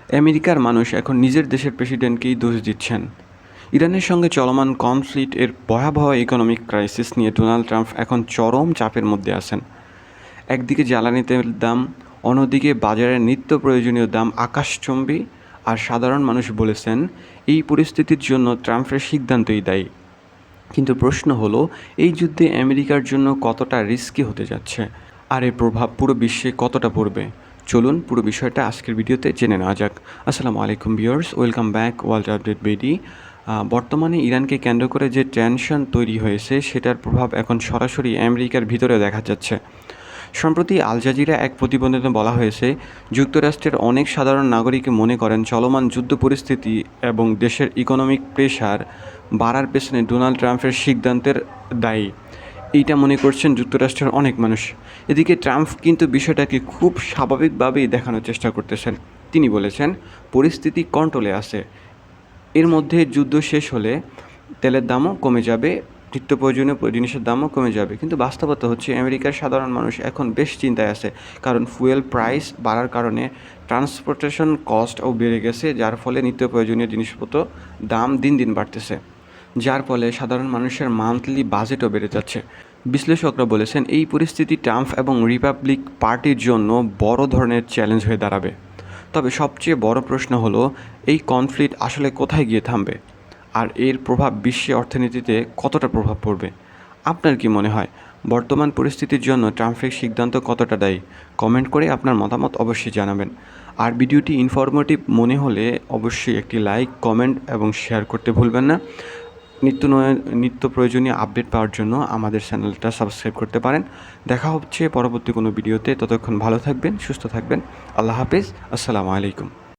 আমেরিকার মানুষ এখন নিজের দেশের প্রেসিডেন্টকেই দোষ দিচ্ছেন। ইরানের সঙ্গে চলমান কনফ্লিক্ট এর ভয়াবহ ইকোনমিক ক্রাইসিস নিয়ে ডোনাল্ড ট্রাম্প এখন চরম চাপের মধ্যে আছেন। একদিকে জ্বালানি তেলের দাম, অন্যদিকে বাজারের নিত্য প্রয়োজনীয় দাম আকাশচুম্বী, আর সাধারণ মানুষ বলেছেন এই পরিস্থিতির জন্য ট্রাম্পের সিদ্ধান্তই দায়ী। কিন্তু প্রশ্ন হলো, এই যুদ্ধে আমেরিকার জন্য কতটা রিস্কি হতে যাচ্ছে, আর এর প্রভাব পুরো বিশ্বে কতটা পড়বে। চলুন পুরো বিষয়টা আজকের ভিডিওতে জেনে নেওয়া যাক। আসসালামু আলাইকুম viewers, welcome back world update BD. বর্তমানে ইরানকে কেন্দ্র করে যে টেনশন তৈরি হয়েছে সেটার প্রভাব এখন সরাসরি আমেরিকার ভিতরে দেখা যাচ্ছে। সম্প্রতি আল জাজিরা এক প্রতিবেদনে বলা হয়েছে, যুক্তরাষ্ট্রের অনেক সাধারণ নাগরিক মনে করেন চলমান যুদ্ধ পরিস্থিতি এবং দেশের ইকোনমিক প্রেশার বাড়ার পেছনে ডোনাল্ড ট্রাম্পের সিদ্ধান্তের দায়ী। এইটা মনে করছেন যুক্তরাষ্ট্রের অনেক মানুষ। এদিকে ট্রাম্প কিন্তু বিষয়টাকে খুব স্বাভাবিকভাবেই দেখানোর চেষ্টা করতেছেন। তিনি বলেছেন পরিস্থিতি কন্ট্রোলে আছে, এর মধ্যে যুদ্ধ শেষ হলে তেলের দামও কমে যাবে, নিত্য প্রয়োজনীয় জিনিসের দামও কমে যাবে। কিন্তু বাস্তবতা হচ্ছে আমেরিকার সাধারণ মানুষ এখন বেশ চিন্তায় আছে, কারণ ফুয়েল প্রাইস বাড়ার কারণে ট্রান্সপোর্টেশন কস্টও বেড়ে গেছে, যার ফলে নিত্য প্রয়োজনীয় জিনিসপত্র দাম দিন দিন বাড়তেছে, যার ফলে সাধারণ মানুষের মান্থলি বাজেটও বেড়ে যাচ্ছে। বিশ্লেষকরা বলেছেন এই পরিস্থিতি ট্রাম্প এবং রিপাবলিক পার্টির জন্য বড় ধরনের চ্যালেঞ্জ হয়ে দাঁড়াবে। তবে সবচেয়ে বড় প্রশ্ন হলো, এই কনফ্লিক্ট আসলে কোথায় গিয়ে থামবে, আর এর প্রভাব বিশ্বে অর্থনীতিতে কতটা প্রভাব পড়বে। আপনার কি মনে হয় বর্তমান পরিস্থিতির জন্য ট্রাম্পের সিদ্ধান্ত কতটা দায়ী? কমেন্ট করে আপনার মতামত অবশ্যই জানাবেন। আর ভিডিওটি ইনফরমেটিভ মনে হলে অবশ্যই একটি লাইক, কমেন্ট এবং শেয়ার করতে ভুলবেন না। নিত্য প্রয়োজনীয় আপডেট পাওয়ার জন্য আমাদের চ্যানেলটা সাবস্ক্রাইব করতে পারেন। দেখা হচ্ছে পরবর্তী কোনো ভিডিওতে। ততক্ষণ ভালো থাকবেন, সুস্থ থাকবেন। আল্লাহ হাফেজ। আসসালামু আলাইকুম।